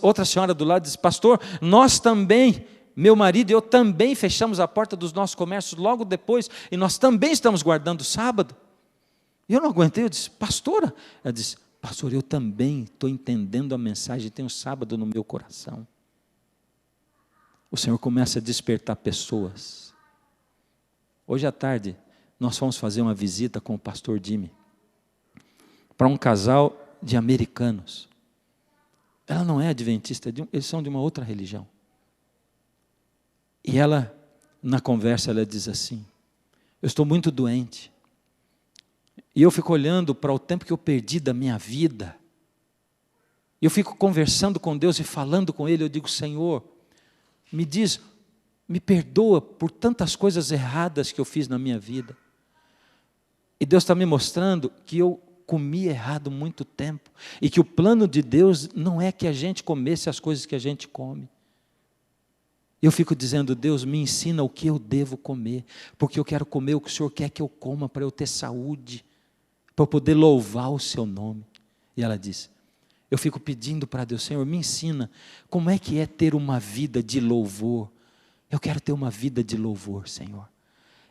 Outra senhora do lado disse, pastor, nós também, meu marido e eu também fechamos a porta dos nossos comércios logo depois, e nós também estamos guardando o sábado. E eu não aguentei, eu disse, pastora, ela disse, pastor, eu também estou entendendo a mensagem, tenho sábado no meu coração. O Senhor começa a despertar pessoas. Hoje à tarde, nós fomos fazer uma visita com o pastor Jimmy, para um casal de americanos. Ela não é adventista, eles são de uma outra religião. E ela, na conversa, ela diz assim: eu estou muito doente. E eu fico olhando para o tempo que eu perdi da minha vida. Eu fico conversando com Deus e falando com Ele. Eu digo: Senhor, me perdoa por tantas coisas erradas que eu fiz na minha vida. E Deus está me mostrando que eu comi errado muito tempo. E que o plano de Deus não é que a gente comesse as coisas que a gente come. Eu fico dizendo: Deus, me ensina o que eu devo comer, porque eu quero comer o que o Senhor quer que eu coma, para eu ter saúde, para eu poder louvar o seu nome. E ela diz: eu fico pedindo para Deus: Senhor, me ensina como é que é ter uma vida de louvor. Eu quero ter uma vida de louvor, Senhor.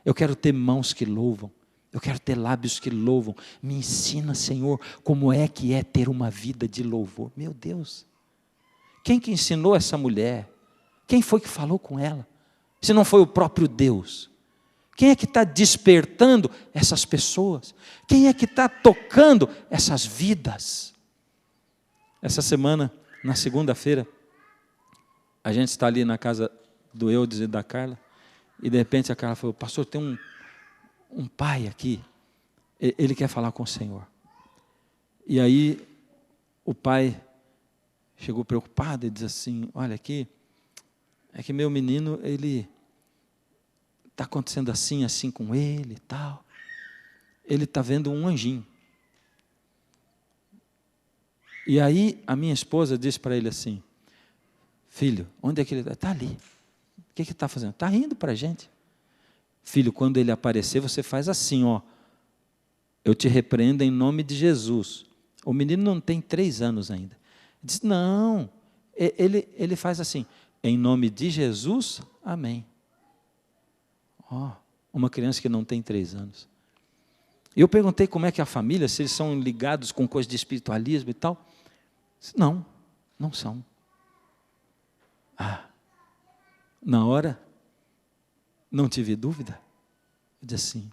Eu quero ter mãos que louvam, eu quero ter lábios que louvam. Me ensina, Senhor, como é que é ter uma vida de louvor. Meu Deus, quem que ensinou essa mulher? Quem foi que falou com ela? Se não foi o próprio Deus. Quem é que está despertando essas pessoas? Quem é que está tocando essas vidas? Essa semana, na segunda-feira, a gente está ali na casa do Eudes e da Carla, e de repente a Carla falou: pastor, tem um pai aqui, ele quer falar com o Senhor. E aí o pai chegou preocupado e diz assim: olha aqui, é que meu menino, ele está acontecendo assim, assim com ele e tal. Ele está vendo um anjinho. E aí a minha esposa disse para ele assim: filho, onde é que ele está? Está ali. O que ele está fazendo? Está rindo para a gente. Filho, quando ele aparecer, você faz assim, ó. Eu te repreendo em nome de Jesus. O menino não tem 3 anos ainda. Diz: não, ele faz assim: em nome de Jesus, amém. Ó, uma criança que não tem 3 anos. Eu perguntei como é que é a família, se eles são ligados com coisa de espiritualismo e tal. Não, não são. Na hora, não tive dúvida. Eu disse assim: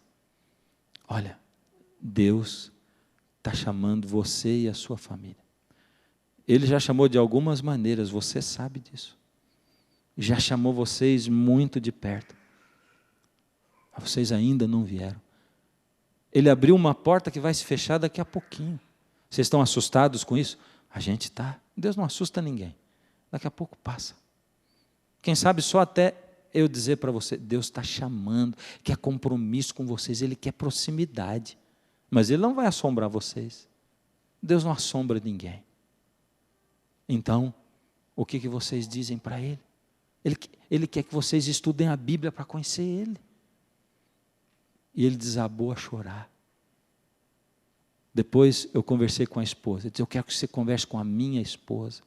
olha, Deus está chamando você e a sua família. Ele já chamou de algumas maneiras, você sabe disso. Já chamou vocês muito de perto. Mas vocês ainda não vieram. Ele abriu uma porta que vai se fechar daqui a pouquinho. Vocês estão assustados com isso? A gente está. Deus não assusta ninguém. Daqui a pouco passa. Quem sabe só até eu dizer para você: Deus está chamando, quer compromisso com vocês, Ele quer proximidade. Mas Ele não vai assombrar vocês. Deus não assombra ninguém. Então, o que vocês dizem para Ele? Ele quer que vocês estudem a Bíblia para conhecer Ele. E ele desabou a chorar. Depois eu conversei com a esposa. Eu disse: eu quero que você converse com a minha esposa.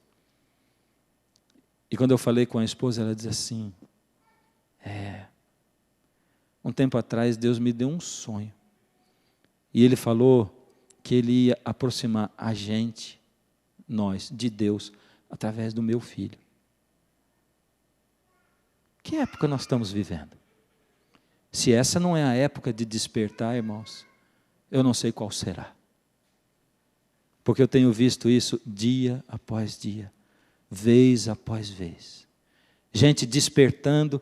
E quando eu falei com a esposa, ela disse assim: um tempo atrás Deus me deu um sonho. E Ele falou que Ele ia aproximar a gente, nós, de Deus, através do meu filho. Que época nós estamos vivendo? Se essa não é a época de despertar, irmãos, eu não sei qual será. Porque eu tenho visto isso dia após dia, vez após vez. Gente despertando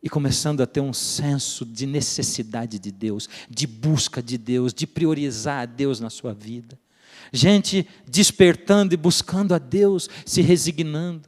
e começando a ter um senso de necessidade de Deus, de busca de Deus, de priorizar a Deus na sua vida. Gente despertando e buscando a Deus, se resignando.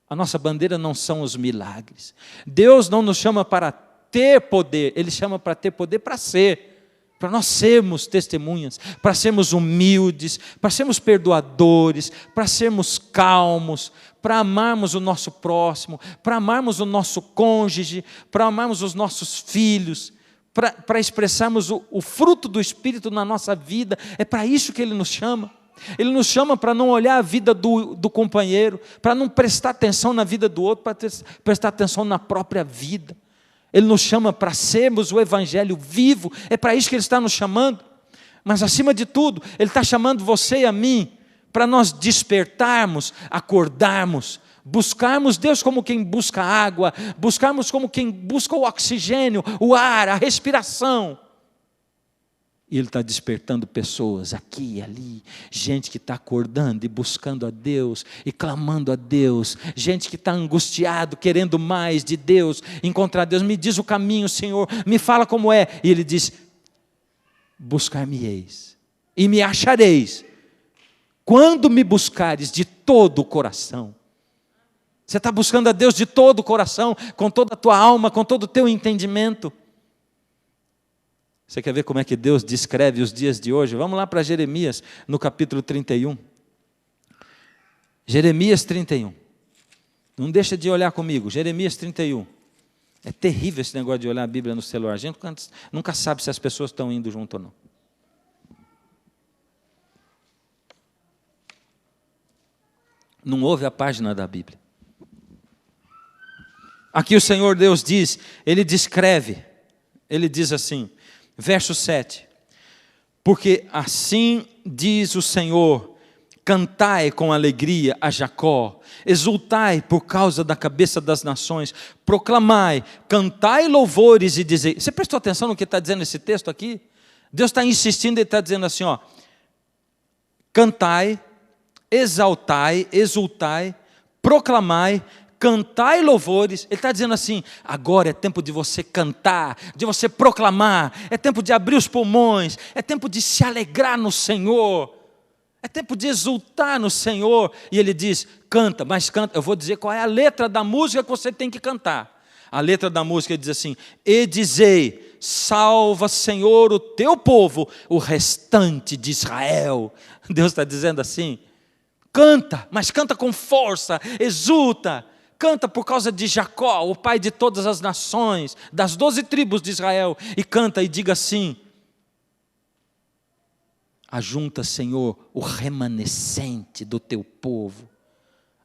A nossa bandeira não são os milagres. Deus não nos chama para ter poder, Ele chama para ter poder para ser, para nós sermos testemunhas, para sermos humildes, para sermos perdoadores, para sermos calmos, para amarmos o nosso próximo, para amarmos o nosso cônjuge, para amarmos os nossos filhos, para expressarmos o fruto do Espírito na nossa vida. É para isso que Ele nos chama. Ele nos chama para não olhar a vida do companheiro, para não prestar atenção na vida do outro, para prestar atenção na própria vida. Ele nos chama para sermos o Evangelho vivo, é para isso que Ele está nos chamando. Mas acima de tudo, Ele está chamando você e a mim, para nós despertarmos, acordarmos, buscarmos Deus como quem busca água, buscarmos como quem busca o oxigênio, o ar, a respiração. E Ele está despertando pessoas aqui e ali, gente que está acordando e buscando a Deus, e clamando a Deus, gente que está angustiado, querendo mais de Deus, encontrar Deus. Me diz o caminho, Senhor, me fala como é. E Ele diz: buscar-me-eis, e me achareis, quando me buscares de todo o coração. Você está buscando a Deus de todo o coração, com toda a tua alma, com todo o teu entendimento. Você quer ver como é que Deus descreve os dias de hoje? Vamos lá para Jeremias, no capítulo 31. Jeremias 31. Não deixa de olhar comigo, Jeremias 31. É terrível esse negócio de olhar a Bíblia no celular. A gente nunca sabe se as pessoas estão indo junto ou não. Não ouve a página da Bíblia. Aqui o Senhor Deus diz, Ele descreve, Ele diz assim, verso 7, porque assim diz o Senhor: cantai com alegria a Jacó, exultai por causa da cabeça das nações, proclamai, cantai louvores e dizei. Você prestou atenção no que está dizendo esse texto aqui? Deus está insistindo, Ele está dizendo assim, ó, cantai, exaltai, exultai, proclamai, cantai louvores. Ele está dizendo assim, agora é tempo de você cantar, de você proclamar, é tempo de abrir os pulmões, é tempo de se alegrar no Senhor, é tempo de exultar no Senhor. E Ele diz, canta, mas canta, eu vou dizer qual é a letra da música que você tem que cantar. A letra da música diz assim, e dizei, salva Senhor o teu povo, o restante de Israel. Deus está dizendo assim, canta, mas canta com força, exulta, canta por causa de Jacó, o pai de todas as nações, das 12 tribos de Israel, e canta e diga assim, ajunta, Senhor, o remanescente do teu povo,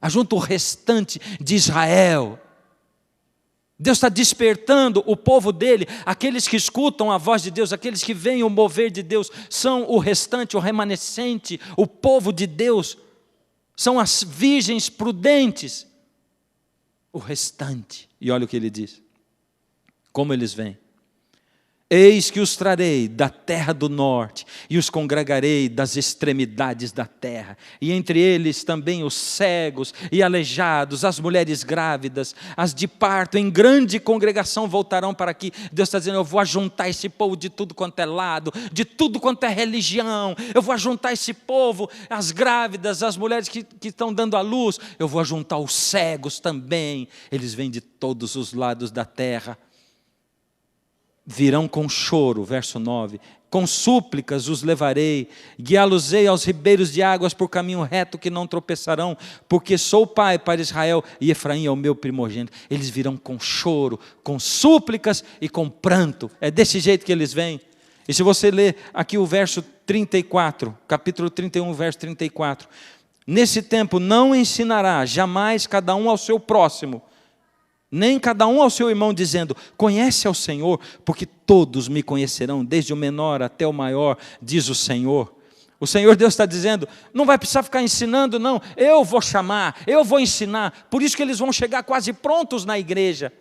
ajunta o restante de Israel. Deus está despertando o povo dele, aqueles que escutam a voz de Deus, aqueles que veem o mover de Deus, são o restante, o remanescente, o povo de Deus, são as virgens prudentes, o restante. E olha o que ele diz, como eles vêm. Eis que os trarei da terra do norte, e os congregarei das extremidades da terra, e entre eles também os cegos e aleijados, as mulheres grávidas, as de parto, em grande congregação voltarão para aqui. Deus está dizendo, eu vou ajuntar esse povo de tudo quanto é lado, de tudo quanto é religião, eu vou ajuntar esse povo, as grávidas, as mulheres que estão dando à luz, eu vou ajuntar os cegos também, eles vêm de todos os lados da terra. Virão com choro, verso 9, com súplicas os levarei, guiá-los-ei aos ribeiros de águas por caminho reto que não tropeçarão, porque sou pai para Israel e Efraim é o meu primogênito. Eles virão com choro, com súplicas e com pranto. É desse jeito que eles vêm. E se você ler aqui o verso 34, capítulo 31, verso 34, nesse tempo não ensinará jamais cada um ao seu próximo, nem cada um ao seu irmão, dizendo, conhece ao Senhor, porque todos me conhecerão, desde o menor até o maior, diz o Senhor. O Senhor Deus está dizendo, não vai precisar ficar ensinando não, eu vou chamar, eu vou ensinar. Por isso que eles vão chegar quase prontos na igreja,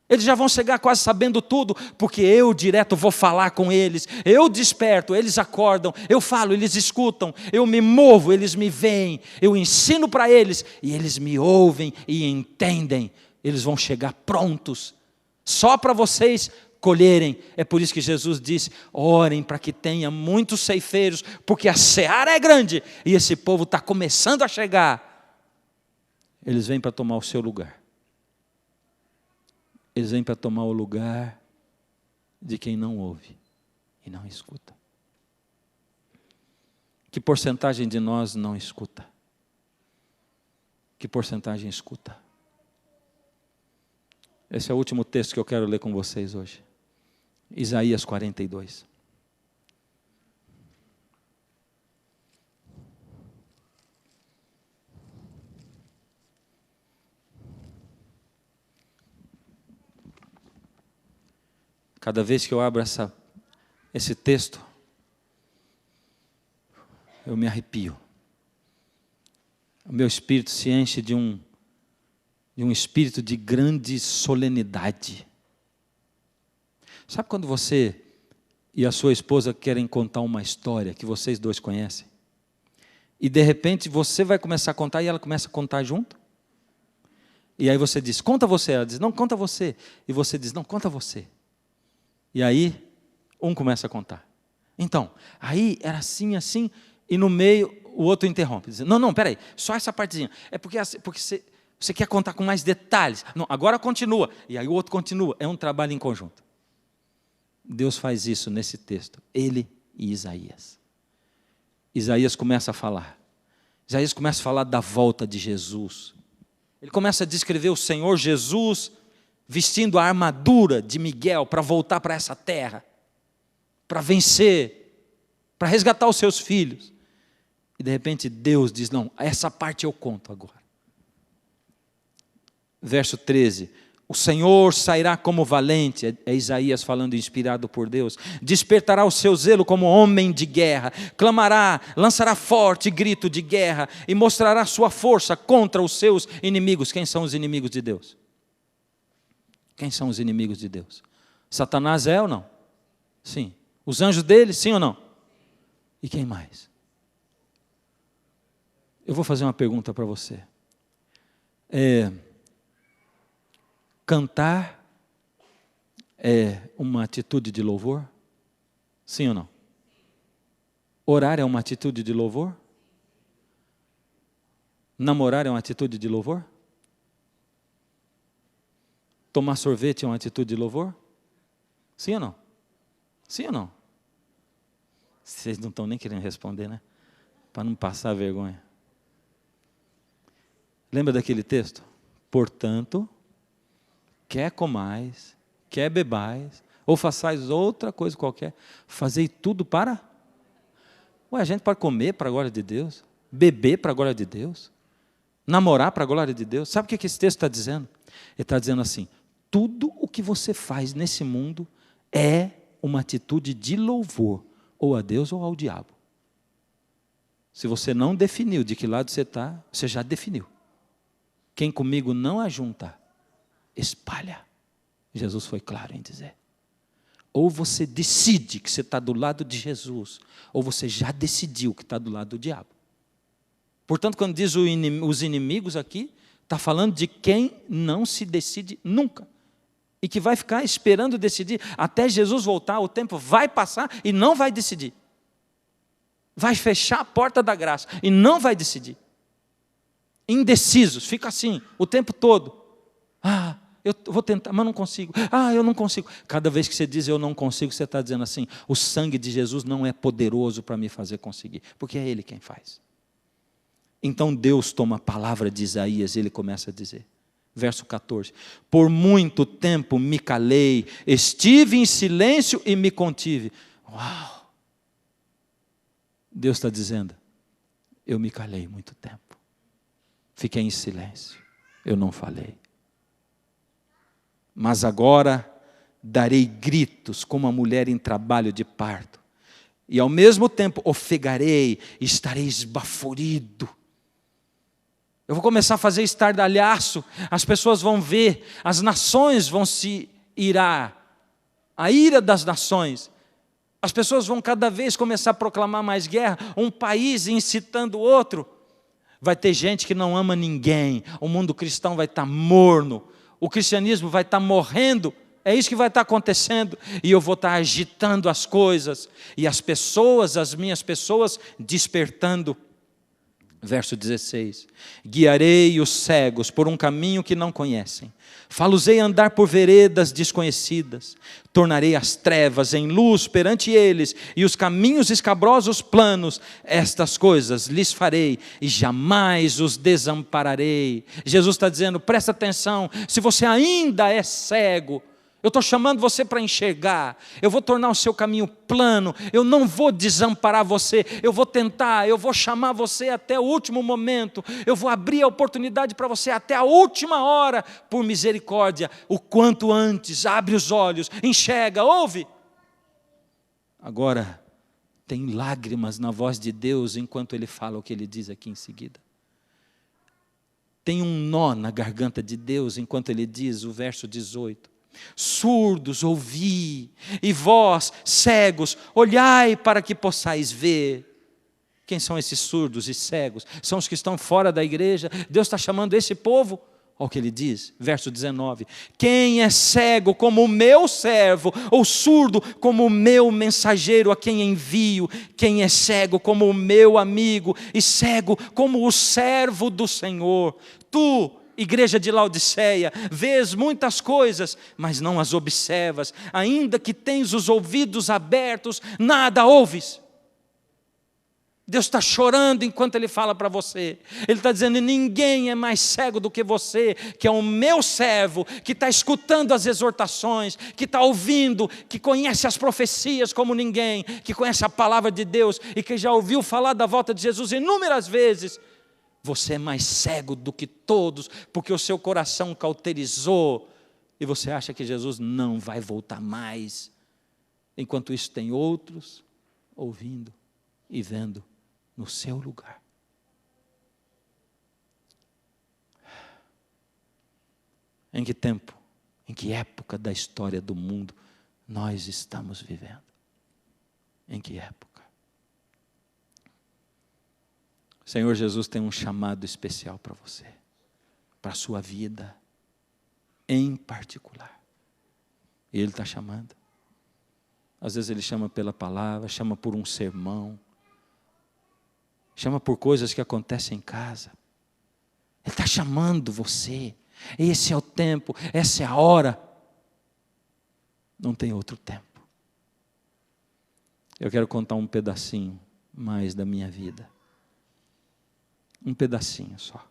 eles já vão chegar quase sabendo tudo, porque eu direto vou falar com eles, eu desperto, eles acordam, eu falo, eles escutam, eu me movo, eles me veem, eu ensino para eles, e eles me ouvem e entendem. Eles vão chegar prontos, só para vocês colherem. É por isso que Jesus disse, orem para que tenha muitos ceifeiros, porque a seara é grande, e esse povo está começando a chegar. Eles vêm para tomar o seu lugar. Eles vêm para tomar o lugar de quem não ouve e não escuta. Que porcentagem de nós não escuta? Que porcentagem escuta? Esse é o último texto que eu quero ler com vocês hoje. Isaías 42. Cada vez que eu abro esse texto, eu me arrepio. O meu espírito se enche de um espírito de grande solenidade. Sabe quando você e a sua esposa querem contar uma história que vocês dois conhecem, e de repente você vai começar a contar e ela começa a contar junto, e aí você diz, conta você, ela diz, não, conta você, e você diz, não, conta você, e aí um começa a contar. Então, aí era assim, assim, e no meio o outro interrompe, diz, não, peraí, só essa partezinha, é porque você quer contar com mais detalhes, não, agora continua, e aí o outro continua, é um trabalho em conjunto. Deus faz isso nesse texto, ele e Isaías. Isaías começa a falar. Isaías começa a falar da volta de Jesus. Ele começa a descrever o Senhor Jesus vestindo a armadura de Miguel para voltar para essa terra, para vencer, para resgatar os seus filhos. E de repente Deus diz, não, essa parte eu conto agora. Verso 13. O Senhor sairá como valente, é Isaías falando inspirado por Deus, despertará o seu zelo como homem de guerra, clamará, lançará forte grito de guerra e mostrará sua força contra os seus inimigos. Quem são os inimigos de Deus? Quem são os inimigos de Deus? Satanás é ou não? Sim. Os anjos dele, sim ou não? E quem mais? Eu vou fazer uma pergunta para você. Cantar é uma atitude de louvor? Sim ou não? Orar é uma atitude de louvor? Namorar é uma atitude de louvor? Tomar sorvete é uma atitude de louvor? Sim ou não? Sim ou não? Vocês não estão nem querendo responder, né? Para não passar vergonha. Lembra daquele texto? Portanto, quer comais, quer bebais, ou façais outra coisa qualquer, fazei tudo para... Ué, a gente pode comer para a glória de Deus, beber para a glória de Deus, namorar para a glória de Deus. Sabe o que esse texto está dizendo? Ele está dizendo assim, tudo o que você faz nesse mundo é uma atitude de louvor, ou a Deus ou ao diabo. Se você não definiu de que lado você está, você já definiu. Quem comigo não ajunta, espalha. Jesus foi claro em dizer. Ou você decide que você está do lado de Jesus, ou você já decidiu que está do lado do diabo. Portanto, quando diz os inimigos aqui, está falando de quem não se decide nunca. E que vai ficar esperando decidir, até Jesus voltar, o tempo vai passar e não vai decidir. Vai fechar a porta da graça e não vai decidir. Indecisos, fica assim o tempo todo. Eu vou tentar, mas não consigo. Eu não consigo. Cada vez que você diz eu não consigo, você está dizendo assim, o sangue de Jesus não é poderoso para me fazer conseguir, porque é Ele quem faz. Então Deus toma a palavra de Isaías e Ele começa a dizer, verso 14, por muito tempo me calei, estive em silêncio e me contive. Uau! Deus está dizendo, eu me calei muito tempo. Fiquei em silêncio, eu não falei. Mas agora darei gritos como a mulher em trabalho de parto. E ao mesmo tempo ofegarei e estarei esbaforido. Eu vou começar a fazer estardalhaço, as pessoas vão ver, as nações vão se irar. A ira das nações. As pessoas vão cada vez começar a proclamar mais guerra, um país incitando o outro. Vai ter gente que não ama ninguém, o mundo cristão vai estar morno, o cristianismo vai estar morrendo, é isso que vai estar acontecendo, e eu vou estar agitando as coisas, e as pessoas, as minhas pessoas, despertando. Verso 16, guiarei os cegos por um caminho que não conhecem, fá-los-ei andar por veredas desconhecidas, tornarei as trevas em luz perante eles, e os caminhos escabrosos planos, estas coisas lhes farei, e jamais os desampararei. Jesus está dizendo, presta atenção, se você ainda é cego, eu estou chamando você para enxergar, eu vou tornar o seu caminho plano, eu não vou desamparar você, eu vou tentar, eu vou chamar você até o último momento, eu vou abrir a oportunidade para você até a última hora, por misericórdia, o quanto antes, abre os olhos, enxerga, ouve. Agora, tem lágrimas na voz de Deus, enquanto Ele fala o que Ele diz aqui em seguida. Tem um nó na garganta de Deus, enquanto Ele diz o verso 18. Surdos, ouvi, e vós, cegos, olhai para que possais ver. Quem são esses surdos e cegos? São os que estão fora da igreja. Deus está chamando esse povo. Olha o que ele diz, verso 19: quem é cego como o meu servo, ou surdo como o meu mensageiro a quem envio, quem é cego como o meu amigo, e cego como o servo do Senhor. Tu, igreja de Laodiceia, vês muitas coisas, mas não as observas, ainda que tens os ouvidos abertos, nada ouves. Deus está chorando enquanto Ele fala para você. Ele está dizendo: ninguém é mais cego do que você, que é o meu servo, que está escutando as exortações, que está ouvindo, que conhece as profecias como ninguém, que conhece a palavra de Deus e que já ouviu falar da volta de Jesus inúmeras vezes. Você é mais cego do que todos, porque o seu coração cauterizou e você acha que Jesus não vai voltar mais. Enquanto isso, tem outros ouvindo e vendo no seu lugar. Em que tempo, em que época da história do mundo nós estamos vivendo? Em que época? O Senhor Jesus tem um chamado especial para você, para a sua vida, em particular. E Ele está chamando. Às vezes Ele chama pela palavra, chama por um sermão, chama por coisas que acontecem em casa. Ele está chamando você. Esse é o tempo, essa é a hora. Não tem outro tempo. Eu quero contar um pedacinho mais da minha vida. Um pedacinho só.